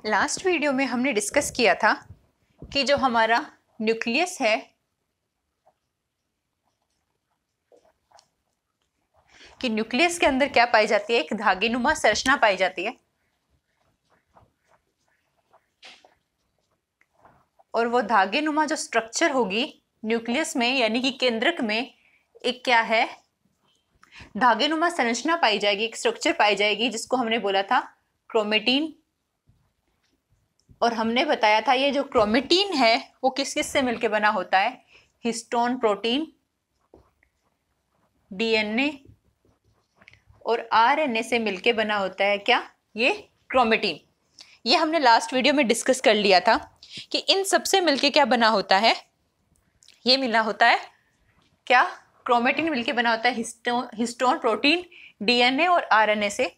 Last video में हमने discuss किया था कि जो हमारा न्यूक्लियस है कि न्यूक्लियस के अंदर क्या पाई जाती है, एक धागेनुमा संरचना पाई जाती है। और वो धागेनुमा जो स्ट्रक्चर होगी न्यूक्लियस में यानी कि केंद्रक में एक क्या है, धागेनुमा संरचना पाई जाएगी, एक स्ट्रक्चर पाई जाएगी जिसको हमने बोला था क्रोमेटीन। और हमने बताया था ये जो क्रोमेटीन है वो किस किस से मिलकर बना होता है, हिस्टोन प्रोटीन, डीएनए और आरएनए से मिलकर बना होता है क्या, ये क्रोमेटीन। ये हमने लास्ट वीडियो में डिस्कस कर लिया था कि इन सब से मिलकर क्या बना होता है, ये मिला होता है क्या, क्रोमेटीन मिलकर बना होता है हिस्टोन प्रोटीन, डीएनए और आरएनए से।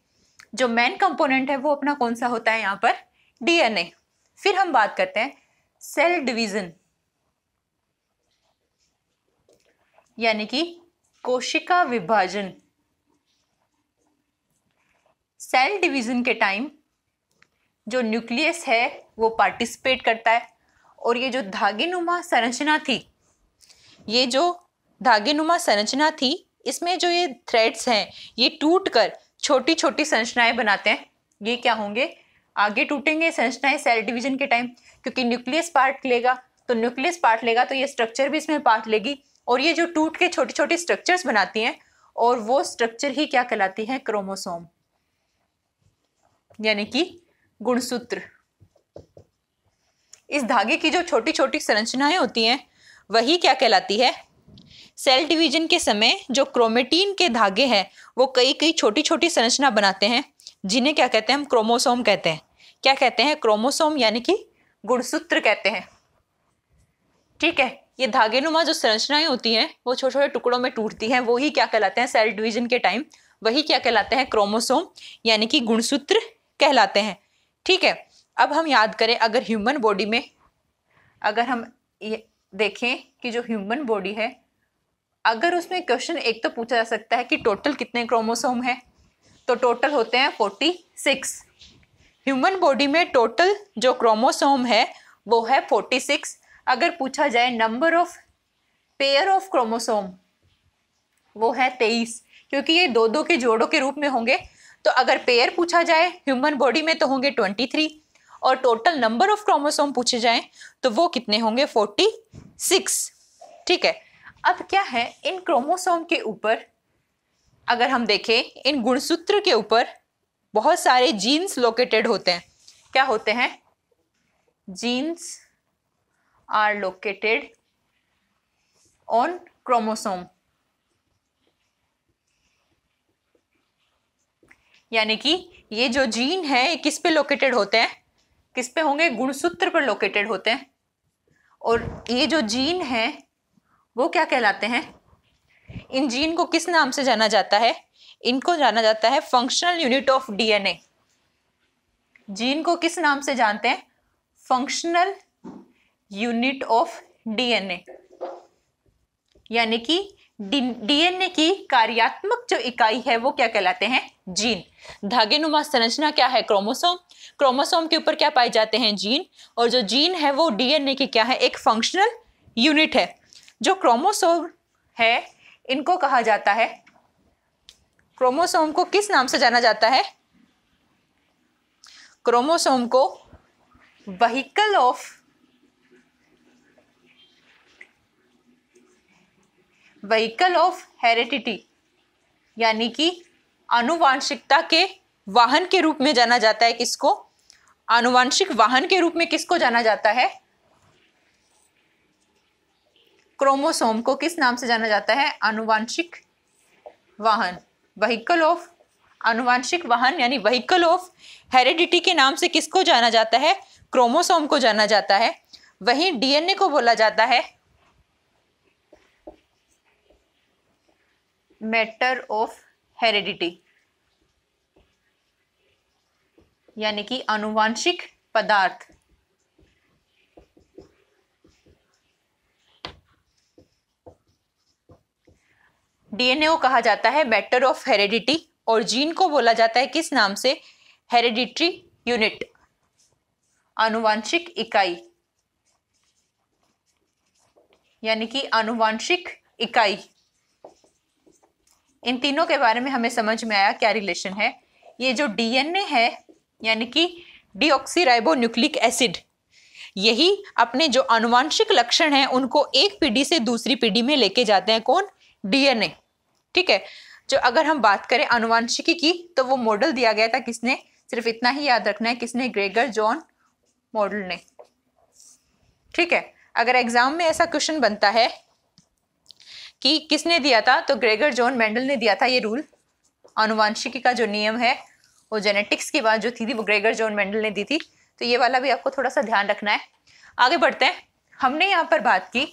जो मेन कंपोनेंट है वो अपना कौन सा होता है यहाँ पर, डीएनए। फिर हम बात करते हैं सेल डिवीजन यानी कि कोशिका विभाजन। सेल डिवीजन के टाइम जो न्यूक्लियस है वो पार्टिसिपेट करता है और ये जो धागेनुमा संरचना थी, ये जो धागेनुमा संरचना थी इसमें जो ये थ्रेड्स हैं ये टूटकर छोटी छोटी संरचनाएं बनाते हैं। ये क्या होंगे, आगे टूटेंगे संरचनाएं सेल डिवीजन के टाइम, क्योंकि न्यूक्लियस पार्ट लेगा तो ये स्ट्रक्चर भी इसमें पार्ट लेगी और ये जो टूट के छोटी छोटी स्ट्रक्चर्स बनाती हैं और वो स्ट्रक्चर ही क्या कहलाती है, क्रोमोसोम यानी कि गुणसूत्र। इस धागे की जो छोटी छोटी संरचनाएं होती हैं वही क्या कहलाती है, सेल डिवीजन के समय जो क्रोमेटीन के धागे हैं वो कई कई छोटी छोटी संरचना बनाते हैं जिन्हें क्या कहते हैं, हम क्रोमोसोम कहते हैं। क्या कहते हैं, क्रोमोसोम यानी कि गुणसूत्र कहते हैं। ठीक है, ये धागेनुमा जो संरचनाएं होती हैं वो छोटे छोटे टुकड़ों में टूटती हैं, वो ही क्या कहलाते हैं सेल डिवीजन के टाइम, वही क्या कहलाते हैं, क्रोमोसोम यानी कि गुणसूत्र कहलाते हैं। ठीक है, अब हम याद करें, अगर ह्यूमन बॉडी में अगर हम ये देखें कि जो ह्यूमन बॉडी है, अगर उसमें क्वेश्चन एक तो पूछा जा सकता है कि टोटल कितने क्रोमोसोम है, तो टोटल होते हैं 46। ह्यूमन बॉडी में टोटल जो क्रोमोसोम है वो है 46। अगर पूछा जाए number of pair of chromosome वो है 23, क्योंकि ये दो दो के जोड़ों के रूप में होंगे। तो अगर पेयर पूछा जाए ह्यूमन बॉडी में तो होंगे 23 और टोटल नंबर ऑफ क्रोमोसोम पूछे जाए तो वो कितने होंगे, 46। ठीक है, अब क्या है, इन क्रोमोसोम के ऊपर अगर हम देखें, इन गुणसूत्र के ऊपर बहुत सारे जीन्स लोकेटेड होते हैं। क्या होते हैं, genes are located on chromosome, यानी कि ये जो जीन है ये किस पे लोकेटेड होते हैं, किस पे होंगे, गुणसूत्र पर लोकेटेड होते हैं। और ये जो जीन है वो क्या कहलाते हैं, इन जीन को किस नाम से जाना जाता है, इनको जाना जाता है functional unit of DNA. Gene को किस नाम से जानते हैं, फंक्शनल यूनिट ऑफ डीएनए, यानी कि डीएनए की कार्यात्मक जो इकाई है वो क्या कहलाते हैं, जीन। धागेनुमा संरचना क्या है, क्रोमोसोम। क्रोमोसोम के ऊपर क्या पाए जाते हैं, जीन। और जो जीन है वो डीएनए की क्या है, एक फंक्शनल यूनिट है। जो क्रोमोसोम है इनको कहा जाता है, क्रोमोसोम को किस नाम से जाना जाता है, क्रोमोसोम को व्हीकल ऑफ हेरिडिटी यानी कि आनुवांशिकता के वाहन के रूप में जाना जाता है। किसको, आनुवांशिक वाहन के रूप में किसको जाना जाता है, क्रोमोसोम को किस नाम से जाना जाता है, आनुवांशिक वाहन, व्हीकल ऑफ, आनुवांशिक वाहन यानी व्हीकल ऑफ हेरिडिटी के नाम से किसको जाना जाता है, क्रोमोसोम को जाना जाता है। वहीं डीएनए को बोला जाता है मैटर ऑफ हेरिडिटी यानी कि आनुवांशिक पदार्थ। डीएनए को कहा जाता है मैटर ऑफ हेरिडिटी और जीन को बोला जाता है किस नाम से, हेरिडिटरी यूनिट। आनुवांशिक इकाई, यानी कि आनुवांशिक इकाई। इन तीनों के बारे में हमें समझ में आया क्या रिलेशन है। ये जो डीएनए है यानी कि डीऑक्सीराइबोन्यूक्लिक एसिड, यही अपने जो आनुवांशिक लक्षण हैं उनको एक पीढ़ी से दूसरी पीढ़ी में लेके जाते हैं। कौन? डीएनए। ठीक है। जो अगर हम बात करें आनुवांशिकी की तो वो मॉडल दिया गया था किसने? सिर्फ इतना ही याद रखना है, किसने? ग्रेगर जॉन मॉडल ने। ठीक है। अगर एग्जाम में ऐसा क्वेश्चन बनता है कि किसने दिया था, तो ग्रेगर जॉन मेंडल ने दिया था ये रूल। आनुवांशिकी का जो नियम है वो जेनेटिक्स की बात जो थी वो ग्रेगर जॉन मेंडल ने दी थी। तो ये वाला भी आपको थोड़ा सा ध्यान रखना है। आगे बढ़ते हैं। हमने यहाँ पर बात की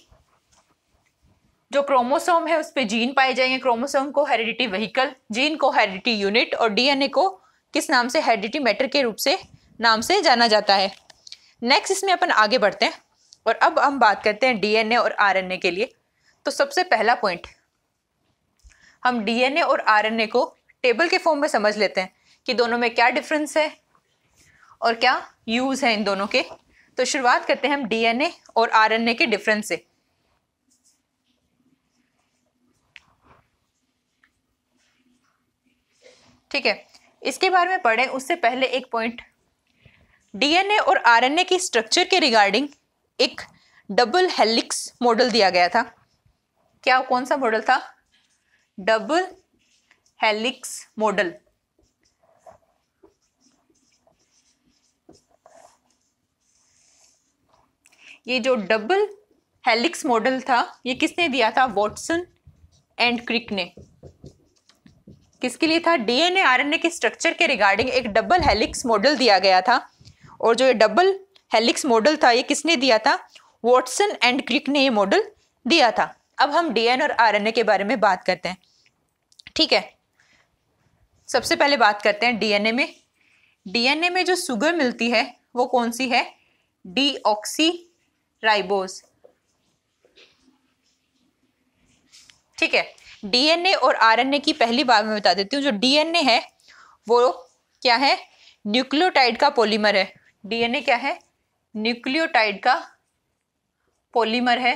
जो क्रोमोसोम है उस पे जीन पाए जाएंगे। क्रोमोसोम को हेरिडिटी व्हीकल, जीन को हेरिडिटी यूनिट और डीएनए को किस नाम से? हेरिडिटी मैटर के रूप से नाम से जाना जाता है। नेक्स्ट इसमें अपन आगे बढ़ते हैं और अब हम बात करते हैं डीएनए और आरएनए के लिए। तो सबसे पहला पॉइंट, हम डीएनए और आरएनए को टेबल के फॉर्म में समझ लेते हैं कि दोनों में क्या डिफरेंस है और क्या यूज है इन दोनों के। तो शुरुआत करते हैं हम डीएनए और आरएनए के डिफरेंस से। ठीक है। इसके बारे में पढ़ें उससे पहले एक पॉइंट, डीएनए और आरएनए की स्ट्रक्चर के रिगार्डिंग एक डबल हेलिक्स मॉडल दिया गया था। क्या? कौन सा मॉडल था? Double helix model. ये जो डबल हेलिक्स मॉडल था ये किसने दिया था? वॉटसन एंड क्रिक ने। किसके लिए था? डीएनए आरएनए के स्ट्रक्चर के रिगार्डिंग एक डबल हेलिक्स मॉडल दिया गया था। और जो ये डबल हेलिक्स मॉडल था ये किसने दिया था? वॉटसन एंड क्रिक ने ये मॉडल दिया था। अब हम डीएनए और आरएनए के बारे में बात करते हैं। ठीक है। सबसे पहले बात करते हैं डीएनए में। डीएनए में जो शुगर मिलती है वो कौन सी है? डीऑक्सीराइबोज। ठीक है। डीएनए और आरएनए की पहली बात मैं बता देती हूँ। जो डीएनए है वो क्या है? न्यूक्लियोटाइड का पॉलीमर है। डीएनए क्या है? न्यूक्लियोटाइड का पॉलीमर है।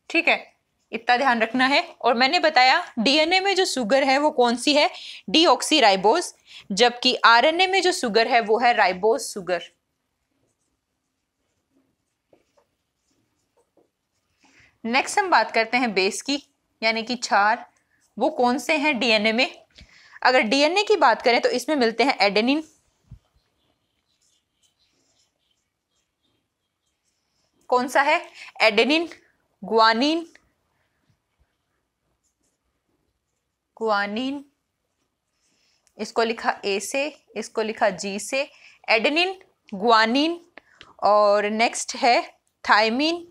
ठीक है, इतना ध्यान रखना है। और मैंने बताया डीएनए में जो शुगर है वो कौन सी है? डीऑक्सीराइबोज, जबकि आरएनए में जो शुगर है वो है राइबोज शुगर। नेक्स्ट हम बात करते हैं बेस की, यानी कि क्षार। वो कौन से हैं डीएनए में? अगर डीएनए की बात करें तो इसमें मिलते हैं एडेनिन, कौन सा है? एडेनिन, ग्वानिन, ग्वानिन, इसको लिखा ए से, इसको लिखा जी से, एडेनिन, ग्वानिन। और नेक्स्ट है थायमिन,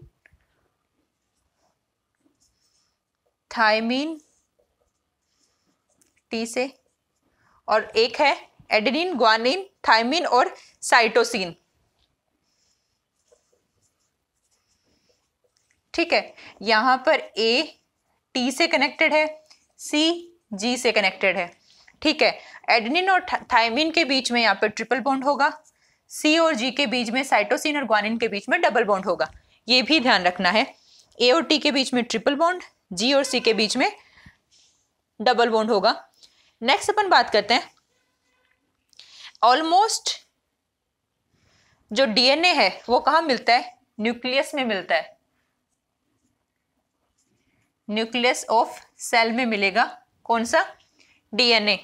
थायमिन टी से। और एक है एडेनिन, ग्वानिन, थायमिन और साइटोसिन। ठीक है, यहां पर ए टी से कनेक्टेड है, सी जी से कनेक्टेड है। ठीक है, एडेनिन और थायमिन के बीच में यहाँ पर ट्रिपल बॉन्ड होगा, सी और जी के बीच में, साइटोसिन और ग्वानिन के बीच में डबल बॉन्ड होगा। ये भी ध्यान रखना है। ए और टी के बीच में ट्रिपल बॉन्ड, जी और सी के बीच में डबल बॉन्ड होगा। नेक्स्ट अपन बात करते हैं, ऑलमोस्ट जो डीएनए है वो कहाँ मिलता है? न्यूक्लियस में मिलता है, न्यूक्लियस ऑफ सेल में मिलेगा। कौन सा? डीएनए।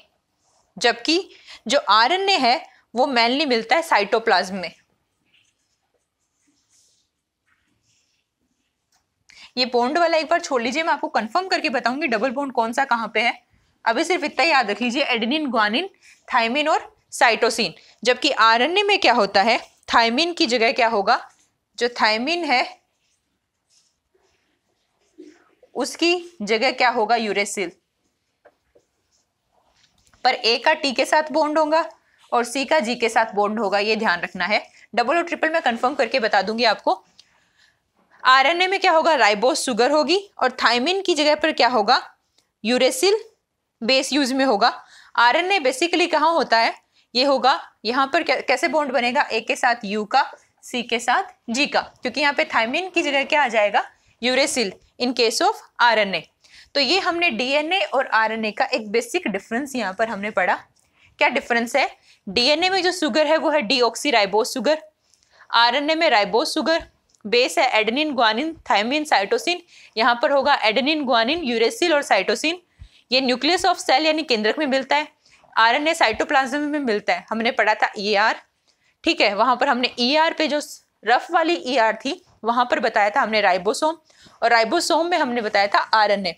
जबकि जो आरएनए है वो मेनली मिलता है साइटोप्लाज्म में। ये बॉन्ड वाला एक बार छोड़ लीजिए, मैं आपको कंफर्म करके बताऊंगी डबल बॉन्ड कौन सा कहां पे है। अभी सिर्फ इतना ही याद रख लीजिए, एडेनिन, ग्वानिन, थायमिन और साइटोसिन। जबकि आरएनए में क्या होता है? थायमिन की जगह क्या होगा? जो थायमिन है उसकी जगह क्या होगा? यूरेसिल। पर ए का टी के साथ बॉन्ड होगा और सी का जी के साथ बॉन्ड होगा, ये ध्यान रखना है। डबल और ट्रिपल में कंफर्म करके बता दूंगी आपको। आरएनए में क्या होगा? राइबोज शुगर होगी और थायमिन की जगह पर क्या होगा? यूरेसिल बेस यूज में होगा। आरएनए बेसिकली कहाँ होता है? ये होगा, यहाँ पर कैसे बॉन्ड बनेगा, ए के साथ यू का, सी के साथ जी का, क्योंकि यहाँ पे थायमिन की जगह क्या आ जाएगा, uracil in case of RNA. तो ये हमने डीएनए और आरएनए का एक बेसिक डिफरेंस यहाँ पर हमने पढ़ा। क्या डिफरेंस है, डीएनए में जो शुगर है वो है डीऑक्सीराइबोस शुगर, आरएनए में राइबोस शुगर, बेस है एडेनिन, ग्वानिन, थायमिन, साइटोसिन, यहाँ पर होगा एडेनिन, ग्वानिन, यूरेसिल और साइटोसिन। ये न्यूक्लियस ऑफ सेल यानी केंद्रक में मिलता है, आरएनए साइटोप्लाज्म में मिलता है, हमने पढ़ा था ईआर, ठीक है, वहां पर हमने ईआर पे जो रफ वाली ईआर थी वहां पर बताया था हमने राइबोसोम, और राइबोसोम में हमने बताया था आरएनए।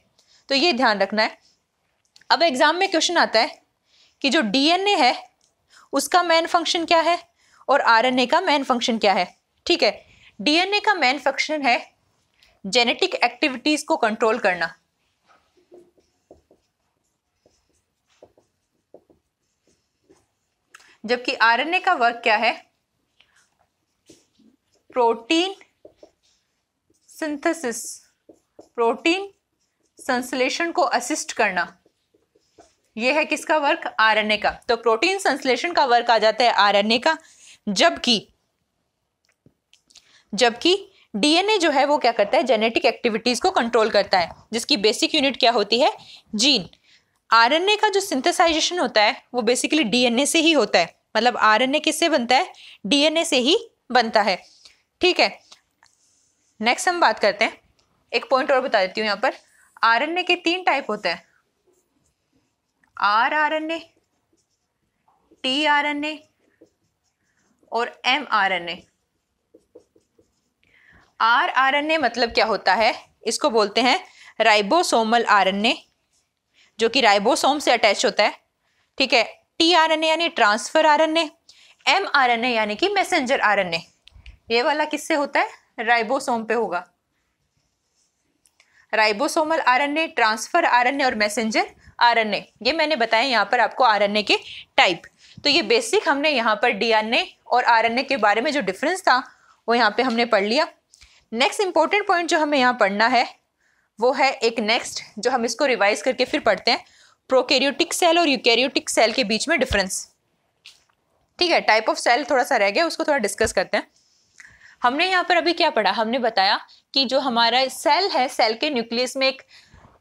तो ये ध्यान रखना है। अब एग्जाम में क्वेश्चन आता है कि जो डीएनए है उसका मेन फंक्शन क्या है और आरएनए का मेन फंक्शन क्या है। ठीक है, डीएनए का मेन फंक्शन है जेनेटिक एक्टिविटीज को कंट्रोल करना, जबकि आरएनए का वर्क क्या है, प्रोटीन सिंथेसिस, प्रोटीन संश्लेषण को असिस्ट करना। यह है किसका वर्क, आरएनए का। तो प्रोटीन संश्लेषण का वर्क आ जाता है आरएनए का, जबकि डीएनए जो है वो क्या करता है, जेनेटिक एक्टिविटीज को कंट्रोल करता है, जिसकी बेसिक यूनिट क्या होती है, जीन। आरएनए का जो सिंथेसाइजेशन होता है वो बेसिकली डीएनए से ही होता है, मतलब आरएनए किससे बनता है, डीएनए से ही बनता है। ठीक है, नेक्स्ट हम बात करते हैं, एक पॉइंट और बता देती हूँ यहाँ पर, आरएनए के 3 टाइप होते हैं, आर आरएनए, टी आरएनए और एम आरएनए। आर आरएनए मतलब क्या होता है, इसको बोलते हैं राइबोसोमल आरएनए, जो कि राइबोसोम से अटैच होता है। ठीक है, टी आरएनए यानी ट्रांसफर आरएनए, एम आरएनए यानी कि मैसेंजर आरएनए। ये वाला किससे होता है, राइबोसोम पे होगा। राइबोसोमल आरएनए, ट्रांसफर आरएनए और मैसेंजर आरएनए, ये मैंने बताया यहाँ पर आपको आरएनए के टाइप। तो ये बेसिक हमने यहाँ पर डीएनए और आरएनए के बारे में जो डिफरेंस था वो यहाँ पे हमने पढ़ लिया। नेक्स्ट इंपॉर्टेंट पॉइंट जो हमें यहाँ पढ़ना है वो है एक नेक्स्ट, जो हम इसको रिवाइज करके फिर पढ़ते हैं, प्रोकैरियोटिक सेल और यूकैरियोटिक सेल के बीच में डिफरेंस। ठीक है, टाइप ऑफ सेल थोड़ा सा रह गया, उसको थोड़ा डिस्कस करते हैं। हमने यहाँ पर अभी क्या पढ़ा, हमने बताया कि जो हमारा सेल है, सेल के न्यूक्लियस में एक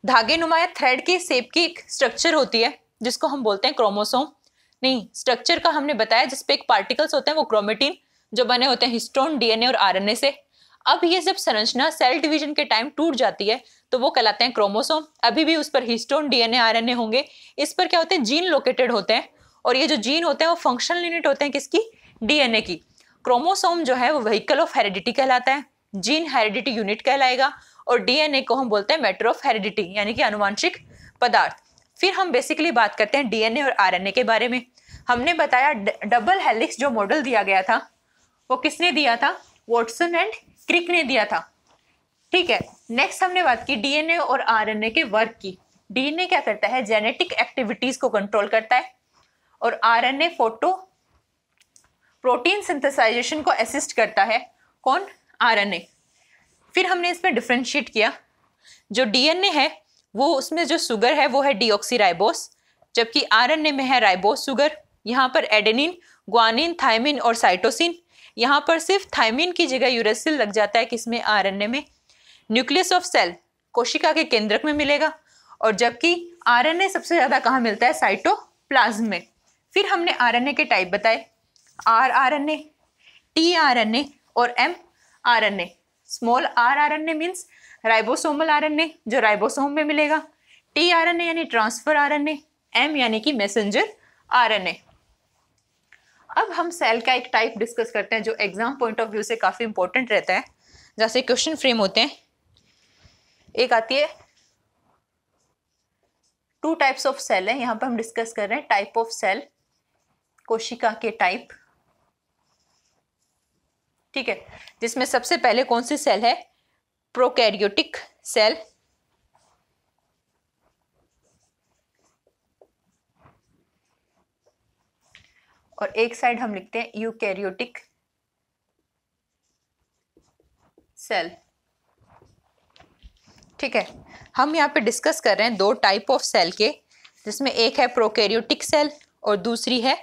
धागे नुमा या थ्रेड के शेप की एक स्ट्रक्चर होती है जिसको हम बोलते हैं क्रोमोसोम। नहीं, स्ट्रक्चर का हमने बताया जिसपे एक पार्टिकल्स होते हैं वो क्रोमेटिन, जो बने होते हैं हिस्टोन, डीएनए और आरएनए से। अब ये जब संरचना सेल डिवीजन के टाइम टूट जाती है तो वो कहलाते हैं क्रोमोसोम। अभी भी उस पर हिस्टोन, डीएनए, आरएनए होंगे, इस पर क्या होते हैं, जीन लोकेटेड होते हैं, और ये जो जीन होते हैं वो फंक्शनल यूनिट होते हैं किसकी, डीएनए की। क्रोमोसोम जो है वो व्हीकल ऑफ हेरिडिटी कहलाता है, जीन हेरिडिटी यूनिट कहलाएगा, और डीएनए को हम बोलते हैं मैटर ऑफ हेरिडिटी यानी कि आनुवांशिक पदार्थ। फिर हम बेसिकली बात करते हैं डीएनए और आरएनए के बारे में। हमने बताया डबल हेलिक्स जो मॉडल दिया गया था वो किसने दिया था, वॉटसन एंड क्रिक ने दिया था। ठीक है, नेक्स्ट हमने बात की डीएनए और आरएनए के वर्क की। डीएनए क्या करता है, जेनेटिक एक्टिविटीज को कंट्रोल करता है, और आरएनए प्रोटीन सिंथेसाइजेशन को असिस्ट करता है। कौन, आरएनए। फिर हमने इसमें डिफरेंशिएट किया, जो डीएनए है वो उसमें जो शुगर है वो है डीऑक्सीराइबोस, जबकि आरएनए में है राइबोस शुगर। यहाँ पर एडेनिन, ग्वानिन, थायमिन और साइटोसिन। यहाँ पर सिर्फ थायमिन की जगह यूरेसिल लग जाता है किसमें, आरएनए में। न्यूक्लियस ऑफ सेल कोशिका के केंद्रक में मिलेगा, और जबकि आरएनए सबसे ज्यादा कहाँ मिलता है, साइटोप्लाज्म में। फिर हमने आरएनए के टाइप बताए, आर आरएनए, टी आरएनए और M RNA. Small R RNA means ribosomal RNA, जो राइबोसोम में मिलेगा। टी आरएनए यानी ट्रांसफर आरएनए, एम यानी कि मैसेंजर आरएनए। अब हम सेल का एक टाइप डिस्कस करते हैं जो एग्जाम पॉइंट ऑफ व्यू से काफी इंपॉर्टेंट रहता है, जैसे क्वेश्चन फ्रेम होते हैं। एक आती है 2 टाइप्स ऑफ सेल है, यहाँ पर हम डिस्कस कर रहे हैं टाइप ऑफ सेल, कोशिका के टाइप। ठीक है, जिसमें सबसे पहले कौन सी सेल है, प्रोकैरियोटिक सेल। और एक साइड हम लिखते हैं यूकैरियोटिक सेल। ठीक है, हम यहाँ पे डिस्कस कर रहे हैं 2 टाइप ऑफ सेल के, जिसमें एक है प्रोकैरियोटिक सेल और दूसरी है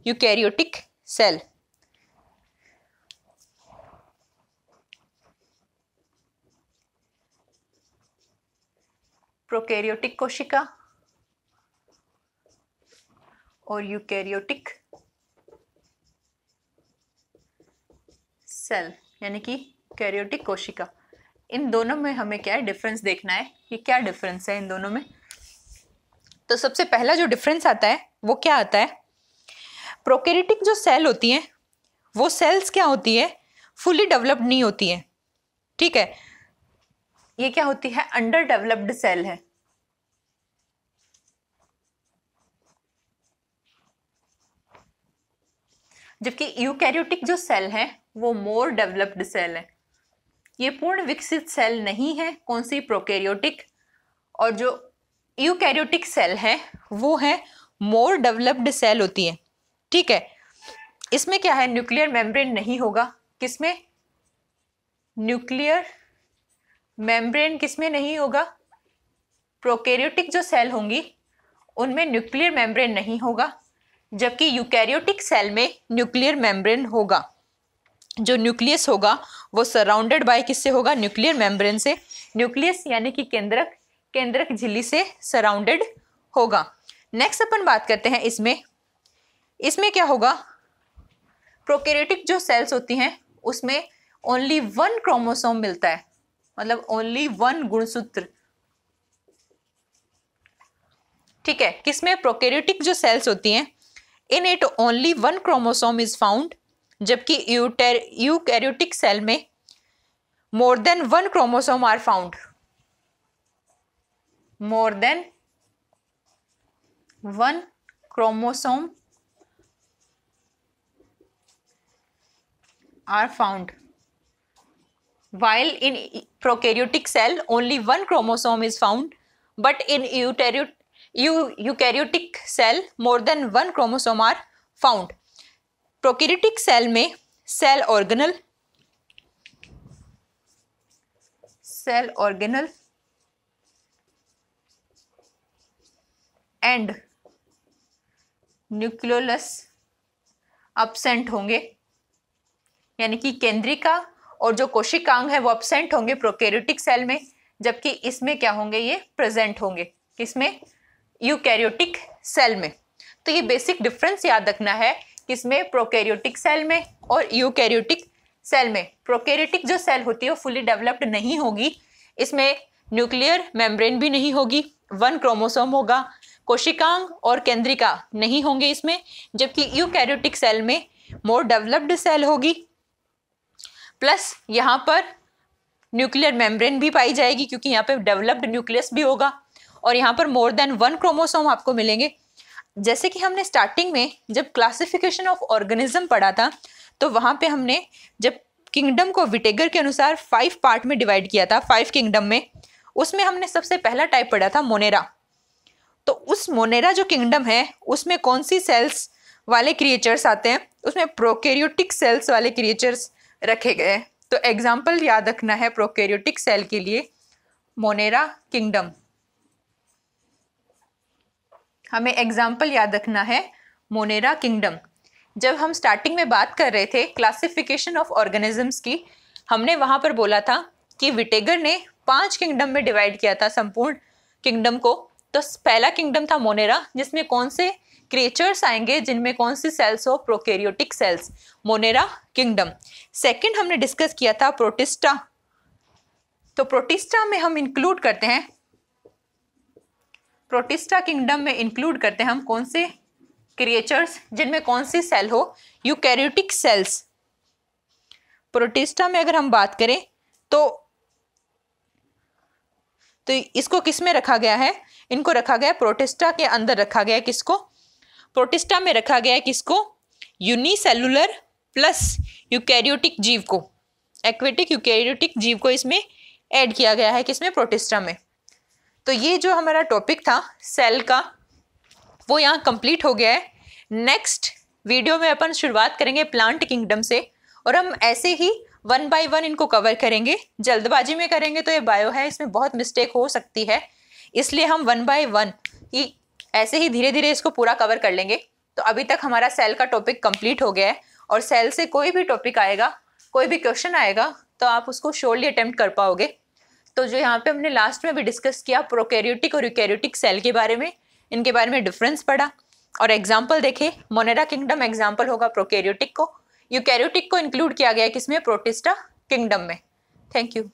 यूकैरियोटिक सेल। प्रोकैरियोटिक कोशिका और यूकैरियोटिक सेल यानी कि कैरियोटिक कोशिका, इन दोनों में हमें क्या है डिफरेंस देखना है कि क्या डिफरेंस है इन दोनों में। तो सबसे पहला जो डिफरेंस आता है वो क्या आता है, प्रोकैरियोटिक जो सेल होती हैं वो सेल्स क्या होती है, फुली डेवलप्ड नहीं होती है, ठीक है, ये क्या होती है, अंडर डेवलप्ड सेल है। जबकि यूकैरियोटिक जो सेल है वो मोर डेवलप्ड सेल है, ये पूर्ण विकसित सेल नहीं है, कौन सी, प्रोकैरियोटिक। और जो यूकैरियोटिक सेल है वो है मोर डेवलप्ड सेल होती है, ठीक है। इसमें क्या है, न्यूक्लियर मेम्ब्रेन नहीं होगा, किसमें, न्यूक्लियर मेम्ब्रेन किसमें नहीं होगा, प्रोकैरियोटिक जो सेल होंगी उनमें न्यूक्लियर मेम्ब्रेन नहीं होगा, जबकि यूकैरियोटिक सेल में न्यूक्लियर मेम्ब्रेन होगा। जो न्यूक्लियस होगा वो सराउंडेड बाय किससे होगा, न्यूक्लियर मेम्ब्रेन से, न्यूक्लियस यानी कि केंद्रक, केंद्रक झिल्ली से सराउंडेड होगा। नेक्स्ट अपन बात करते हैं इसमें क्या होगा, प्रोकैरियोटिक जो सेल्स होती हैं उसमें ओनली 1 क्रोमोसोम मिलता है, मतलब ओनली 1 गुणसूत्र, ठीक है। किसमें, प्रोकैरियोटिक जो सेल्स होती हैं in it only 1 chromosome is found, जबकि यूकैरियोटिक सेल में more than 1 chromosome are found, more than 1 chromosome are found, while in prokaryotic cell only 1 chromosome is found, but in eukaryotic cell more than 1 chromosome are found। prokaryotic cell में cell organelle and nucleolus absent होंगे, यानी कि केंद्रिका और जो कोशिकांग है वो absent होंगे prokaryotic cell में, जबकि इसमें क्या होंगे, ये प्रेजेंट होंगे, किसमें, यूकैरियोटिक सेल में। तो ये बेसिक डिफरेंस याद रखना है, किसमें, प्रोकैरियोटिक सेल में और यूकैरियोटिक सेल में। प्रोकैरियोटिक जो सेल होती है वो फुली डेवलप्ड नहीं होगी, इसमें न्यूक्लियर मेम्ब्रेन भी नहीं होगी, 1 क्रोमोसोम होगा, कोशिकांग और केंद्रिका नहीं होंगे इसमें, जबकि यूकैरियोटिक सेल में मोर डेवलप्ड सेल होगी, प्लस यहाँ पर न्यूक्लियर मेम्ब्रेन भी पाई जाएगी क्योंकि यहाँ पे डेवलप्ड न्यूक्लियस भी होगा, और यहाँ पर मोर देन 1 क्रोमोसोम आपको मिलेंगे। जैसे कि हमने स्टार्टिंग में जब क्लासिफिकेशन ऑफ ऑर्गेनिज्म पढ़ा था तो वहाँ पे हमने जब किंगडम को विटेगर के अनुसार 5 पार्ट में डिवाइड किया था, 5 किंगडम में, उसमें हमने सबसे पहला टाइप पढ़ा था मोनेरा। तो उस मोनेरा जो किंगडम है उसमें कौन सी सेल्स वाले क्रिएचर्स आते हैं, उसमें प्रोकैरियोटिक सेल्स वाले क्रिएचर्स रखे गए। तो एग्जाम्पल याद रखना है प्रोकैरियोटिक सेल के लिए, मोनेरा किंगडम, हमें एग्जाम्पल याद रखना है मोनेरा किंगडम। जब हम स्टार्टिंग में बात कर रहे थे क्लासिफिकेशन ऑफ ऑर्गेनिजम्स की, हमने वहां पर बोला था कि विटेगर ने 5 किंगडम में डिवाइड किया था संपूर्ण किंगडम को। तो पहला किंगडम था मोनेरा, जिसमें कौन से क्रिएचर्स आएंगे, जिनमें कौन सी सेल्स हो, prokaryotic cells, Monera kingdom. Second हमने डिस्कस किया था प्रोटिस्टा। तो प्रोटिस्टा में हम इंक्लूड करते हैं, प्रोटिस्टा किंगडम में इंक्लूड करते हैं हम कौन से क्रिएचर्स, जिनमें कौन सी सेल हो, यूकैरियोटिक सेल्स। प्रोटिस्टा में अगर हम बात करें तो इसको किस में रखा गया है, इनको रखा गया प्रोटिस्टा के अंदर रखा गया है, किसको, प्रोटिस्टा में रखा गया है किसको, यूनिसेलुलर प्लस यूकैरियोटिक जीव को, एक्वेटिक यूकैरियोटिक जीव को इसमें ऐड किया गया है, किसमें, प्रोटिस्टा में। तो ये जो हमारा टॉपिक था सेल का वो यहाँ कंप्लीट हो गया है। नेक्स्ट वीडियो में अपन शुरुआत करेंगे प्लांट किंगडम से, और हम ऐसे ही 1 बाय 1 इनको कवर करेंगे। जल्दबाजी में करेंगे तो ये बायो है, इसमें बहुत मिस्टेक हो सकती है, इसलिए हम 1 बाय 1 ही ऐसे ही धीरे धीरे इसको पूरा कवर कर लेंगे। तो अभी तक हमारा सेल का टॉपिक कंप्लीट हो गया है, और सेल से कोई भी टॉपिक आएगा, कोई भी क्वेश्चन आएगा तो आप उसको श्योरली अटेम्प्ट कर पाओगे। तो जो यहाँ पे हमने लास्ट में भी डिस्कस किया प्रोकैरियोटिक और यूकैरियोटिक सेल के बारे में, इनके बारे में डिफरेंस पढ़ा और एग्जाम्पल देखे। मोनेरा किंगडम एग्जाम्पल होगा प्रोकैरियोटिक को, यूकैरियोटिक को इंक्लूड किया गया किसमें, प्रोटिस्टा किंगडम में। Thank you.